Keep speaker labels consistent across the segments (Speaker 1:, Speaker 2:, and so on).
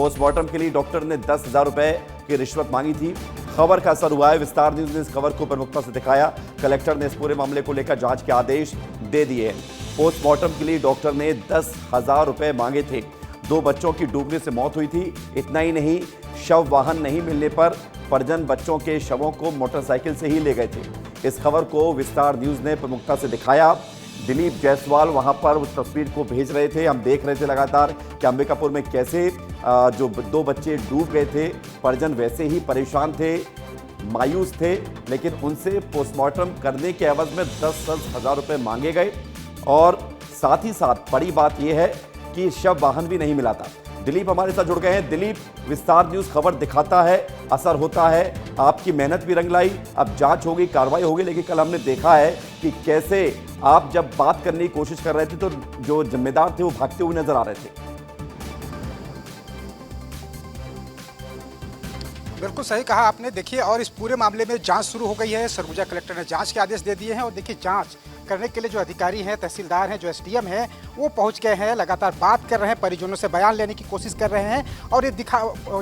Speaker 1: Postmortem के लिए doctor ने 10,000 रुपए की रिश्वत मांगी थी। खबर का असर हुआ है। विस्तार न्यूज ने इस खबर को प्रमुखता से दिखाया। कलेक्टर ने इस पूरे मामले को लेकर जांच के आदेश दे दिए हैं। पोस्टमार्टम के लिए डॉक्टर ने 10,000 रुपए मांगे थे। 2 बच्चों की डूबने से मौत हुई थी। इतना ही नहीं, शव वाहन नहीं मिलने पर परिजन बच्चों के शवों को मोटरसाइकिल से ही ले गए थे। इस खबर को विस्तार न्यूज ने प्रमुखता से दिखाया। दिलीप जायसवाल वहां पर उस तस्वीर को भेज रहे थे। हम देख रहे थे लगातार कि अंबिकापुर में कैसे जो 2 बच्चे डूब गए थे, परिजन वैसे ही परेशान थे, मायूस थे, लेकिन उनसे पोस्टमार्टम करने के एवज में 10,000 रुपए मांगे गए। और साथ ही साथ बड़ी बात यह है कि शव वाहन भी नहीं मिला था। दिलीप हमारे साथ जुड़ गए हैं। दिलीप, विस्तार न्यूज खबर दिखाता है, असर होता है, आपकी मेहनत भी रंग लाई। अब जांच होगी, कार्रवाई होगी, लेकिन कल हमने देखा है कि कैसे आप जब बात करने की कोशिश कर रहे थे तो जो जिम्मेदार थे वो भागते हुए नजर आ रहे थे।
Speaker 2: बिल्कुल सही कहा आपने। देखिए, और इस पूरे मामले में जांच शुरू हो गई है। सरगुजा कलेक्टर ने जांच के आदेश दे दिए हैं। और देखिए, जांच करने के लिए जो अधिकारी हैं, तहसीलदार हैं, जो एसडीएम हैं, वो पहुंच गए हैं, लगातार बात कर रहे हैं, परिजनों से बयान लेने की कोशिश कर रहे हैं। और ये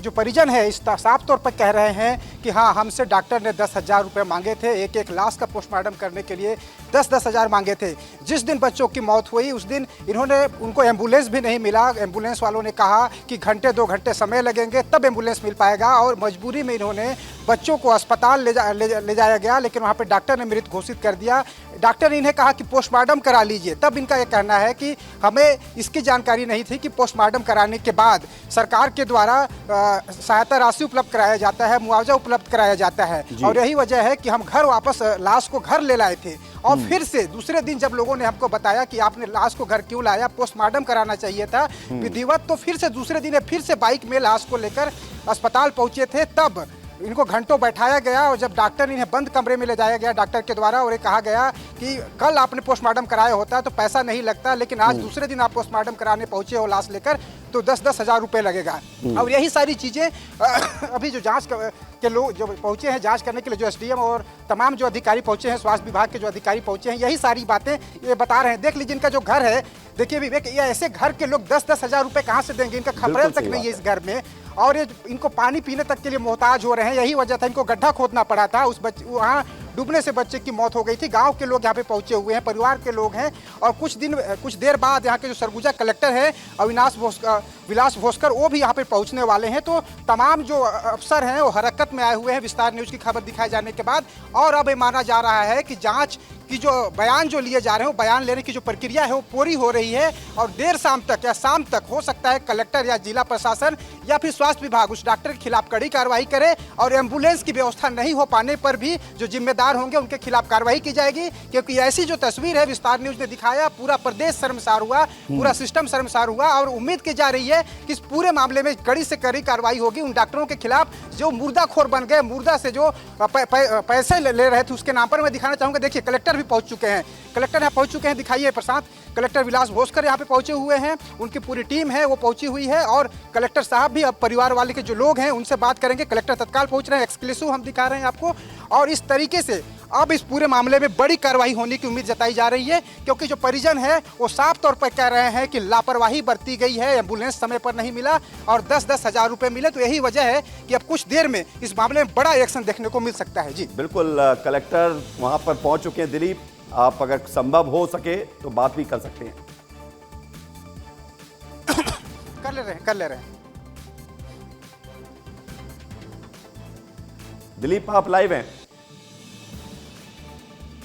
Speaker 2: जो परिजन है इस साफ तौर पर कह रहे हैं कि हाँ, हमसे डॉक्टर ने 10,000 रुपये मांगे थे। एक लाश का पोस्टमार्टम करने के लिए 10,000 मांगे थे। जिस दिन बच्चों की मौत हुई उस दिन उनको एम्बुलेंस भी नहीं मिला। एम्बुलेंस वालों ने कहा कि घंटे 2 घंटे समय लगेंगे, तब एम्बुलेंस मिल पाएगा। और मजबूरी में इन्होंने बच्चों को अस्पताल ले जाया गया, लेकिन वहाँ पर डॉक्टर ने मृत घोषित कर दिया। डॉक्टर ने इन्हें कहा कि पोस्टमार्टम करा लीजिए। तब इनका यह कहना है कि हमें इसकी जानकारी नहीं थी कि पोस्टमार्टम कराने के बाद सरकार के द्वारा सहायता राशि उपलब्ध कराया जाता है, मुआवजा उपलब्ध कराया जाता है। और यही वजह है कि हम घर वापस लाश को घर ले लाए थे। और फिर से दूसरे दिन जब लोगों ने हमको बताया कि आपने लाश को घर क्यों लाया, पोस्टमार्टम कराना चाहिए था विधिवत, तो फिर से दूसरे दिन फिर से बाइक में लाश को लेकर अस्पताल पहुंचे थे। तब इनको घंटों बैठाया गया और जब डॉक्टर इन्हें बंद कमरे में ले जाया गया डॉक्टर के द्वारा, और ये कहा गया कि कल आपने पोस्टमार्टम कराया होता तो पैसा नहीं लगता, लेकिन आज दूसरे दिन आप पोस्टमार्टम कराने पहुंचे हो लाश लेकर, तो 10,000 रुपये लगेगा। और यही सारी चीज़ें अभी जो जांच के लोग जो पहुंचे हैं जांच करने के लिए, जो एसडीएम और तमाम जो अधिकारी पहुंचे हैं, स्वास्थ्य विभाग के जो अधिकारी पहुंचे हैं, यही सारी बातें ये बता रहे हैं। देख लीजिए, इनका जो घर है, देखिए विवेक, ये ऐसे घर के लोग 10,000 रुपये कहाँ से देंगे? इनका खबरें तक नहीं है इस घर में, और ये इनको पानी पीने तक के लिए मोहताज हो रहे हैं। यही वजह था, इनको गड्ढा खोदना पड़ा था। उस बच्चे वहाँ डूबने से बच्चे की मौत हो गई थी। गांव के लोग यहाँ पे पहुंचे हुए हैं, परिवार के लोग हैं। और कुछ देर बाद यहाँ के जो सरगुजा कलेक्टर हैं विलास भोसकर, वो भी यहाँ पे पहुंचने वाले हैं। तो तमाम जो अफसर हैं वो हरकत में आए हुए हैं विस्तार न्यूज की खबर दिखाए जाने के बाद। और अब ये माना जा रहा है कि जांच की जो बयान जो लिए जा रहे हैं, वो बयान लेने की जो प्रक्रिया है वो पूरी हो रही है। और देर शाम तक या शाम तक हो सकता है कलेक्टर या जिला प्रशासन या फिर स्वास्थ्य विभाग उस डॉक्टर के खिलाफ कड़ी कार्रवाई करे। और एम्बुलेंस की व्यवस्था नहीं हो पाने पर भी जो जिम्मेदार होंगे उनके खिलाफ कार्रवाई की जाएगी। क्योंकि ऐसी जो तस्वीर है विस्तार न्यूज ने दिखाया, पूरा प्रदेश शर्मसार हुआ, पूरा सिस्टम शर्मसार हुआ। और उम्मीद की जा रही है कि इस पूरे मामले में कड़ी से कड़ी कार्रवाई होगी उन डॉक्टरों के खिलाफ जो मुर्दाखोर बन गए, मुर्दा से जो पैसे ले रहे थे उसके नाम पर। मैं दिखाना चाहूंगा, देखिए कलेक्टर भी पहुंच चुके हैं, कलेक्टर यहाँ पहुंच चुके हैं, दिखाइए प्रशांत। कलेक्टर विलास भोसकर यहाँ पे पहुंचे हुए हैं, उनकी पूरी टीम है वो पहुंची हुई है। और कलेक्टर साहब भी अब परिवार वाले के जो लोग हैं उनसे बात करेंगे। कलेक्टर तत्काल पहुंच रहे हैं, एक्सक्लूसिव हम दिखा रहे हैं आपको। और इस तरीके से अब इस पूरे मामले में बड़ी कार्रवाई होने की उम्मीद जताई जा रही है, क्योंकि जो परिजन है वो साफ तौर पर कह रहे हैं कि लापरवाही बरती गई है, एम्बुलेंस समय पर नहीं मिला और 10,000 रुपये मिले। तो यही वजह है कि अब कुछ देर में इस मामले में बड़ा एक्शन देखने को मिल सकता है। जी
Speaker 1: बिल्कुल, कलेक्टर वहां पर पहुंच चुके हैं। दिलीप, आप अगर संभव हो सके तो बात भी कर सकते हैं।
Speaker 2: कर ले रहे हैं।
Speaker 1: दिलीप, आप लाइव हैं,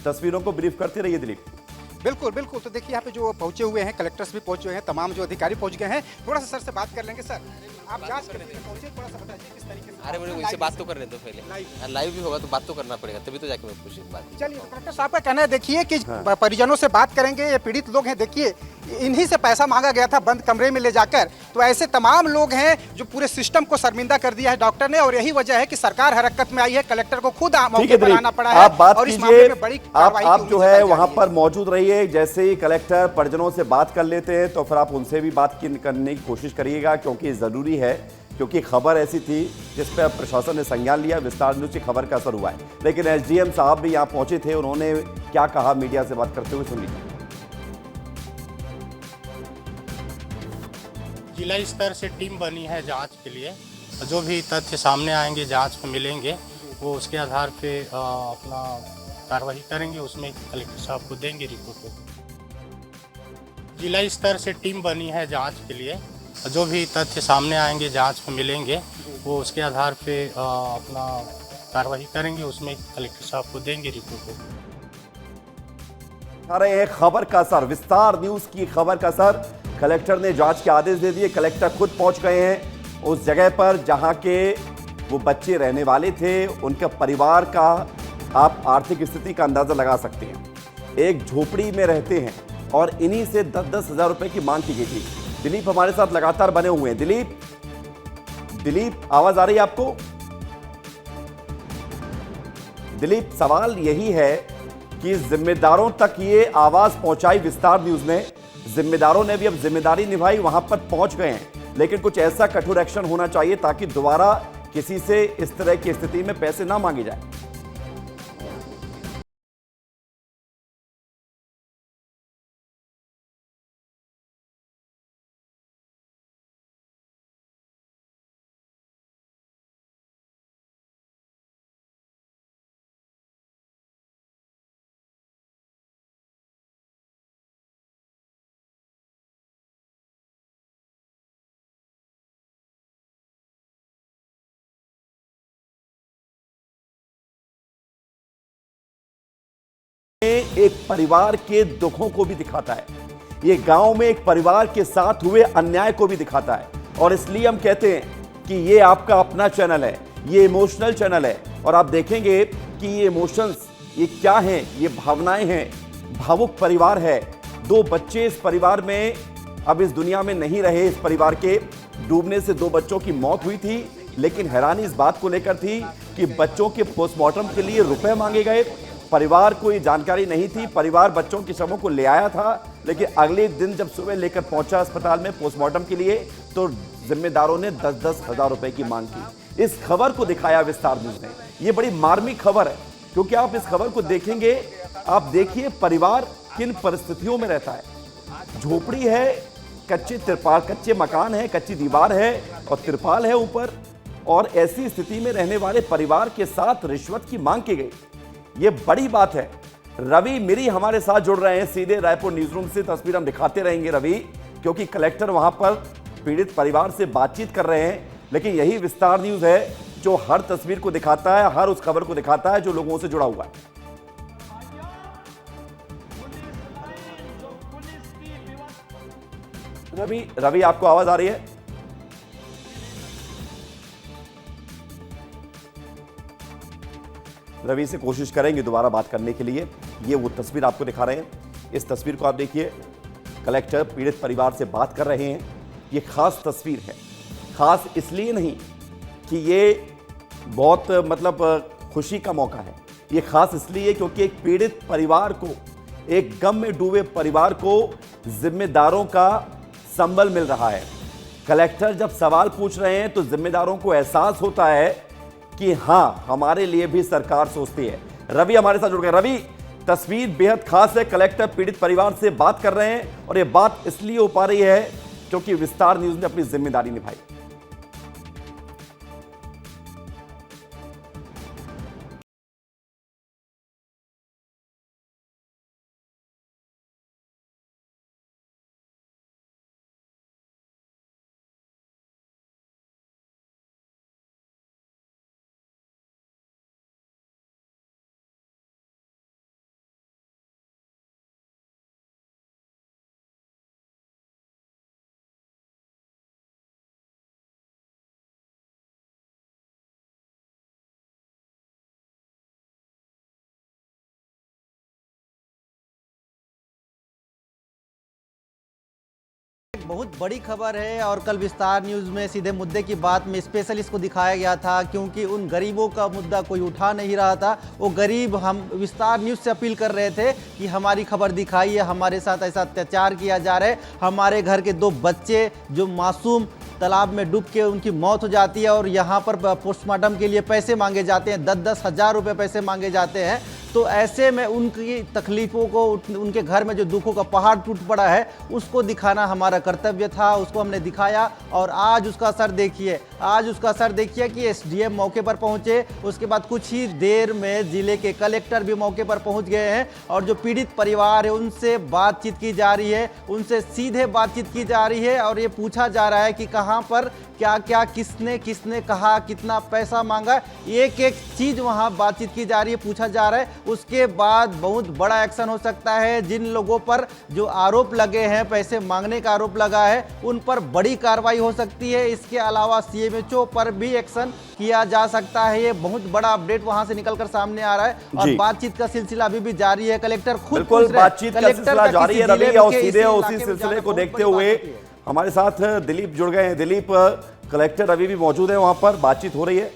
Speaker 1: तस्वीरों को ब्रीफ करते रहिए दिलीप।
Speaker 2: बिल्कुल बिल्कुल। तो देखिए यहाँ पे जो पहुंचे हुए हैं कलेक्टर्स भी पहुंचे हुए हैं, तमाम जो अधिकारी पहुंच गए हैं। थोड़ा सा सर से बात कर लेंगे। सर, आप जांच करने के लिए पहुंचे, थोड़ा सा बताइए किस तरीके से।
Speaker 3: अरे मुझे वैसे बात तो करने दो पहले, लाइव भी होगा तो बात तो करना पड़ेगा, तभी तो जाके मैं पूछूंगा बात।
Speaker 2: चलिए, कलेक्टर साहब का कहना है देखिए कि परिजनों से बात करेंगे। ये पीड़ित लोग हैं, देखिए इन्हीं से पैसा मांगा गया था बंद कमरे में ले जाकर। तो ऐसे तमाम लोग हैं जो पूरे सिस्टम को शर्मिंदा कर दिया है डॉक्टर ने। और यही वजह है कि सरकार हरकत में आई है, कलेक्टर को खुद मौके पर आना पड़ा है।
Speaker 1: आप बात
Speaker 2: और इस मामले में बड़ी
Speaker 1: आप जो है वहां पर मौजूद रहिए। जैसे ही कलेक्टर परिजनों से बात कर लेते हैं तो फिर आप उनसे भी बात करने की कोशिश करिएगा, क्योंकि जरूरी है, क्योंकि खबर ऐसी थी जिस पर प्रशासन ने संज्ञान लिया। विस्तार न्यूज की खबर का असर हुआ है। लेकिन एसडीएम साहब भी यहां पहुंचे थे, उन्होंने क्या कहा मीडिया से बात करते हुए, सुन लीजिए।
Speaker 4: जिला स्तर से टीम बनी है जांच के लिए। जो भी तथ्य सामने आएंगे जांच में मिलेंगे वो उसके आधार पे अपना कार्रवाई करेंगे, उसमें कलेक्टर साहब को देंगे रिपोर्ट को। जिला स्तर से टीम बनी है जांच के लिए। जो भी तथ्य सामने आएंगे जांच में मिलेंगे वो उसके आधार पे अपना कार्रवाई करेंगे, उसमें कलेक्टर साहब को देंगे रिपोर्ट को।
Speaker 1: आ रहे हैं खबर का असर, विस्तार न्यूज की खबर का असर। कलेक्टर ने जांच के आदेश दे दिए। कलेक्टर खुद पहुंच गए हैं उस जगह पर जहां के वो बच्चे रहने वाले थे। उनका परिवार का आप आर्थिक स्थिति का अंदाजा लगा सकते हैं। एक झोपड़ी में रहते हैं और इन्हीं से 10-10 हजार रुपए की मांग की गई थी। दिलीप हमारे साथ लगातार बने हुए हैं। दिलीप आवाज आ रही है आपको? दिलीप, सवाल यही है कि जिम्मेदारों तक ये आवाज पहुंचाई विस्तार न्यूज ने। जिम्मेदारों ने भी अब जिम्मेदारी निभाई, वहां पर पहुंच गए हैं, लेकिन कुछ ऐसा कठोर एक्शन होना चाहिए ताकि दोबारा किसी से इस तरह की स्थिति में पैसे ना मांगे जाए। एक परिवार के दुखों को भी दिखाता है। ये गांव में एक परिवार के साथ हुए अन्याय को भी दिखाता है। और इसलिए हम कहते हैं कि ये आपका अपना चैनल है, ये इमोशनल चैनल है। और आप देखेंगे कि ये इमोशंस ये क्या हैं, ये भावनाएं हैं। भावुक परिवार है। 2 बच्चे इस परिवार में अब इस दुनिया में नहीं रहे। इस परिवार के डूबने से 2 बच्चों की मौत हुई थी, लेकिन हैरानी इस बात को लेकर थी कि बच्चों के पोस्टमार्टम के लिए रुपए मांगे गए। परिवार को ये जानकारी नहीं थी। परिवार बच्चों के शवों को ले आया था, लेकिन अगले दिन जब सुबह लेकर पहुंचा अस्पताल में पोस्टमार्टम के लिए तो जिम्मेदारों ने 10-10 हजार रुपए की मांग की। इस खबर को दिखाया विस्तार न्यूज ने। ये बड़ी मार्मिक खबर है, क्योंकि आप इस खबर को देखेंगे, आप देखिए परिवार किन परिस्थितियों में रहता है। झोपड़ी है, कच्चे तिरपाल, कच्चे मकान है, कच्ची दीवार है और तिरपाल है ऊपर। और ऐसी स्थिति में रहने वाले परिवार के साथ रिश्वत की मांग की गई। ये बड़ी बात है। रवि मिरी हमारे साथ जुड़ रहे हैं सीधे रायपुर न्यूज रूम से। तस्वीर हम दिखाते रहेंगे रवि, क्योंकि कलेक्टर वहां पर पीड़ित परिवार से बातचीत कर रहे हैं। लेकिन यही विस्तार न्यूज है जो हर तस्वीर को दिखाता है, हर उस खबर को दिखाता है जो लोगों से जुड़ा हुआ है। रवि आपको आवाज आ रही है? रवि से कोशिश करेंगे दोबारा बात करने के लिए। ये वो तस्वीर आपको दिखा रहे हैं। इस तस्वीर को आप देखिए, कलेक्टर पीड़ित परिवार से बात कर रहे हैं। ये खास तस्वीर है। खास इसलिए नहीं कि ये बहुत खुशी का मौका है। ये खास इसलिए क्योंकि एक पीड़ित परिवार को, एक गम में डूबे परिवार को जिम्मेदारों का संबल मिल रहा है। कलेक्टर जब सवाल पूछ रहे हैं तो जिम्मेदारों को एहसास होता है कि हां, हमारे लिए भी सरकार सोचती है। रवि हमारे साथ जुड़ गए। रवि, तस्वीर बेहद खास है। कलेक्टर पीड़ित परिवार से बात कर रहे हैं और यह बात इसलिए हो पा रही है क्योंकि विस्तार न्यूज ने अपनी जिम्मेदारी निभाई।
Speaker 5: बहुत बड़ी खबर है और कल विस्तार न्यूज़ में सीधे मुद्दे की बात में स्पेशल इसको दिखाया गया था, क्योंकि उन गरीबों का मुद्दा कोई उठा नहीं रहा था। वो गरीब हम विस्तार न्यूज़ से अपील कर रहे थे कि हमारी खबर दिखाइए, हमारे साथ ऐसा अत्याचार किया जा रहा है। हमारे घर के 2 बच्चे जो मासूम तालाब में डूब के उनकी मौत हो जाती है और यहाँ पर पोस्टमार्टम के लिए पैसे मांगे जाते हैं, 10-10 हज़ार रुपये पैसे मांगे जाते हैं। तो ऐसे में उनकी तकलीफ़ों को, उनके घर में जो दुखों का पहाड़ टूट पड़ा है, उसको दिखाना हमारा कर्तव्य था। उसको हमने दिखाया और आज उसका असर देखिए, आज उसका असर देखिए कि एसडीएम मौके पर पहुंचे, उसके बाद कुछ ही देर में जिले के कलेक्टर भी मौके पर पहुंच गए हैं और जो पीड़ित परिवार है उनसे बातचीत की जा रही है, उनसे सीधे बातचीत की जा रही है और ये पूछा जा रहा है कि कहां पर क्या क्या किसने किसने कहा, कितना पैसा मांगा, एक एक चीज वहां बातचीत की जा रही है, पूछा जा रहा है। उसके बाद बहुत बड़ा एक्शन हो सकता है। जिन लोगों पर जो आरोप लगे हैं, पैसे मांगने का आरोप लगा है, उन पर बड़ी कार्रवाई हो सकती है। इसके अलावा सीएमएचओ पर भी एक्शन किया जा सकता है। ये बहुत बड़ा अपडेट वहां से निकलकर सामने आ रहा है और बातचीत का सिलसिला अभी भी जारी है। कलेक्टर खुद
Speaker 1: बिल्कुल बातचीत का सिलसिला जारी है रवि, और सीधे उसी सिलसिले को देखते हुए हमारे साथ दिलीप जुड़ गए हैं। दिलीप, कलेक्टर अभी भी मौजूद है वहां पर, बातचीत हो रही है?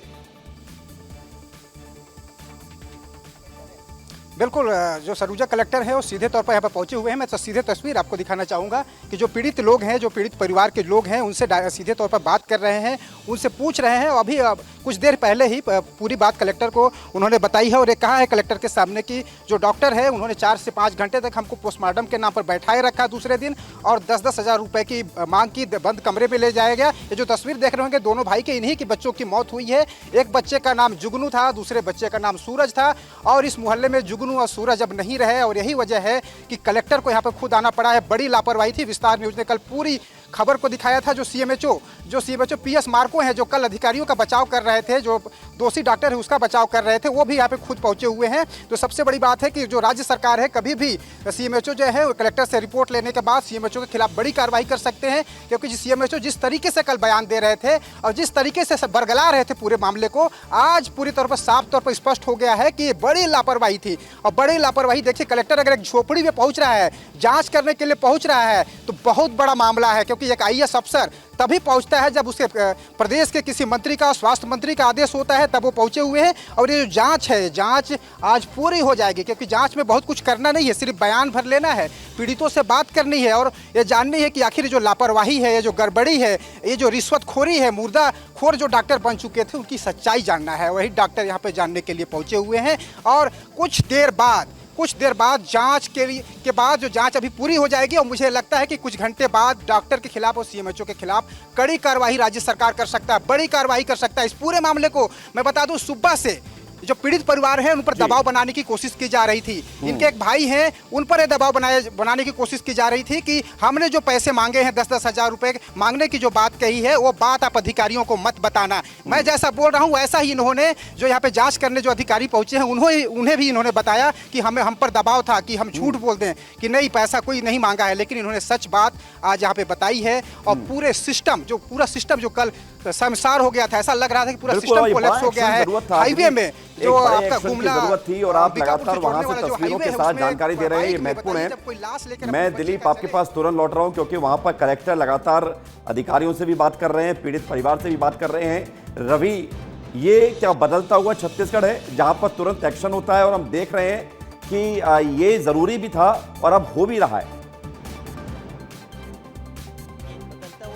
Speaker 2: बिल्कुल, जो सरगुजा कलेक्टर है वो सीधे तौर पर यहाँ पर पहुंचे हुए हैं। मैं तो सीधे तस्वीर आपको दिखाना चाहूँगा कि जो पीड़ित लोग हैं, जो पीड़ित परिवार के लोग हैं, उनसे सीधे तौर पर बात कर रहे हैं, उनसे पूछ रहे हैं। अभी कुछ देर पहले ही पूरी बात कलेक्टर को उन्होंने बताई है और ये कहा है कलेक्टर के सामने कि जो डॉक्टर है उन्होंने 4 से 5 घंटे तक हमको पोस्टमार्टम के नाम पर बैठाए रखा दूसरे दिन, और 10-10 हज़ार रुपये की मांग की, बंद कमरे में ले जाया गया। ये जो तस्वीर देख रहे होंगे, दोनों भाई के इन्हीं की बच्चों की मौत हुई है। एक बच्चे का नाम जुगनू था, दूसरे बच्चे का नाम सूरज था, और इस मोहल्ले में जुगनू और सूरज अब नहीं रहे और यही वजह है कि कलेक्टर को यहाँ पर खुद आना पड़ा है। बड़ी लापरवाही थी। विस्तार न्यूज़ ने कल पूरी खबर को दिखाया था। जो सीएमएचओ पीएस मार्को हैं, जो कल अधिकारियों का बचाव कर रहे थे, जो दोषी डॉक्टर है उसका बचाव कर रहे थे, वो भी यहाँ पे खुद पहुंचे हुए हैं। तो सबसे बड़ी बात है कि जो राज्य सरकार है, कभी भी सीएमएचओ जो है कलेक्टर से रिपोर्ट लेने के बाद सीएमएचओ के खिलाफ बड़ी कार्रवाई कर सकते हैं, क्योंकि सीएमएचओ जिस तरीके से कल बयान दे रहे थे और जिस तरीके से बरगला रहे थे पूरे मामले को, आज पूरी तौर पर साफ तौर पर स्पष्ट हो गया है कि ये बड़ी लापरवाही थी। और बड़ी लापरवाही देखिए, कलेक्टर अगर एक झोपड़ी में पहुंच रहा है, जांच करने के लिए पहुंच रहा है, तो बहुत बड़ा मामला है, क्योंकि एक आईएएस अफसर तभी पहुंचता है जब उसके प्रदेश के किसी मंत्री का, स्वास्थ्य मंत्री का आदेश होता है, तब वो पहुंचे हुए हैं। और ये जो जांच है, जांच आज पूरी हो जाएगी, क्योंकि जांच में बहुत कुछ करना नहीं है, सिर्फ बयान भर लेना है, पीड़ितों से बात करनी है और ये जाननी है कि आखिर जो लापरवाही है, ये जो गड़बड़ी है, ये जो रिश्वतखोरी है, मुर्दाखोर जो डॉक्टर बन चुके थे, उनकी सच्चाई जानना है। वही डॉक्टर यहाँ पे जानने के लिए पहुंचे हुए हैं। और कुछ देर बाद जांच के बाद जो जांच अभी पूरी हो जाएगी, और मुझे लगता है कि कुछ घंटे बाद डॉक्टर के खिलाफ और सीएमएचओ के खिलाफ कड़ी कार्रवाई राज्य सरकार कर सकता है, बड़ी कार्रवाई कर सकता है। इस पूरे मामले को मैं बता दूं, सुबह से जो पीड़ित परिवार है उन पर दबाव बनाने की कोशिश की जा रही थी। इनके एक भाई हैं, उन पर दबाव बनाने की कोशिश की जा रही थी कि हमने जो पैसे मांगे हैं, 10-10 हज़ार रुपए मांगने की जो बात कही है, वो बात आप अधिकारियों को मत बताना। मैं जैसा बोल रहा हूँ वैसा ही इन्होंने, जो यहाँ पे जांच करने जो अधिकारी पहुंचे हैं, उन्हें भी इन्होंने बताया कि हम पर दबाव था कि हम झूठ बोल दें कि नहीं, पैसा कोई नहीं मांगा है, लेकिन इन्होंने सच बात आज यहाँ पे बताई है। और पूरा सिस्टम जो कल शर्मसार हो गया था, ऐसा लग रहा था कि पूरा सिस्टम कोलैप्स हो गया है। हाईवे में जो आपका गुमला
Speaker 1: जरूरत थी और आप लगातार वहां से तस्वीरों के साथ जानकारी दे रहे हैं, ये महत्वपूर्ण है। मैं दिलीप आपके पास तुरंत लौट रहा हूं, क्योंकि वहां पर कलेक्टर लगातार अधिकारियों से भी बात कर रहे हैं, पीड़ित परिवार से भी बात कर रहे हैं। रवि, ये क्या बदलता हुआ छत्तीसगढ़ है जहां पर तुरंत एक्शन होता है, और हम देख रहे हैं कि ये जरूरी भी था और अब हो भी रहा है।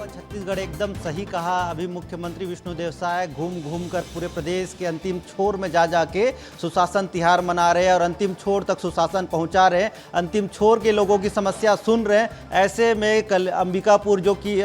Speaker 5: छत्तीसगढ़ एकदम सही कहा। अभी मुख्यमंत्री विष्णुदेव साय घूम कर पूरे प्रदेश के अंतिम छोर में जाके सुशासन तिहार मना रहे हैं और अंतिम छोर तक सुशासन पहुंचा रहे हैं, अंतिम छोर के लोगों की समस्या सुन रहे हैं। ऐसे में कल अंबिकापुर, जो कि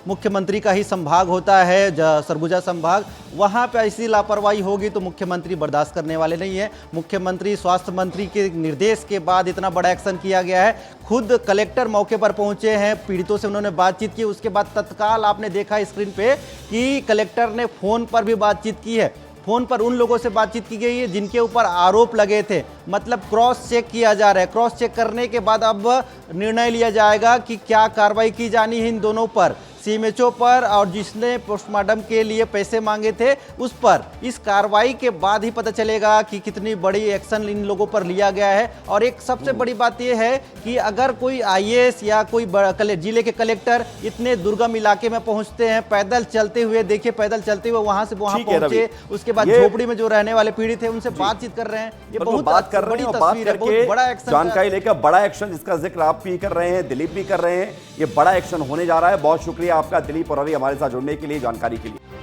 Speaker 5: मुख्यमंत्री का ही संभाग होता है, सरगुजा संभाग, वहां पे ऐसी लापरवाही होगी तो मुख्यमंत्री बर्दाश्त करने वाले नहीं है। मुख्यमंत्री, स्वास्थ्य मंत्री के निर्देश के बाद इतना बड़ा एक्शन किया गया है। खुद कलेक्टर मौके पर पहुंचे हैं, पीड़ितों से उन्होंने बातचीत की। उसके बाद तत्काल आपने देखा स्क्रीन पे कि कलेक्टर ने फोन पर भी बातचीत की है। फोन पर उन लोगों से बातचीत की गई है जिनके ऊपर आरोप लगे थे, मतलब क्रॉस चेक किया जा रहा है। क्रॉस चेक करने के बाद अब निर्णय लिया जाएगा कि क्या कार्रवाई की जानी है इन दोनों पर, सीएमएचओ पर और जिसने पोस्टमार्टम के लिए पैसे मांगे थे उस पर। इस कार्रवाई के बाद ही पता चलेगा कि कितनी बड़ी एक्शन इन लोगों पर लिया गया है। और एक सबसे बड़ी बात यह है कि अगर कोई आईएएस या कोई जिले के कलेक्टर इतने दुर्गम इलाके में पहुंचते हैं, पैदल चलते हुए, देखिए पैदल चलते हुए वहां से वहां पहुंचे, उसके बाद झोपड़ी में जो रहने वाले पीड़ित है उनसे बातचीत कर रहे हैं। ये बहुत बड़ी तस्वीर है, बहुत बड़ा एक्शन,
Speaker 1: जानकारी लेकर बड़ा एक्शन, जिसका जिक्र आप भी कर रहे हैं, दिलीप भी कर रहे हैं। ये बड़ा एक्शन होने जा रहा है। बहुत शुक्रिया आपका दिलीप और रवि हमारे साथ जुड़ने के लिए, जानकारी के लिए।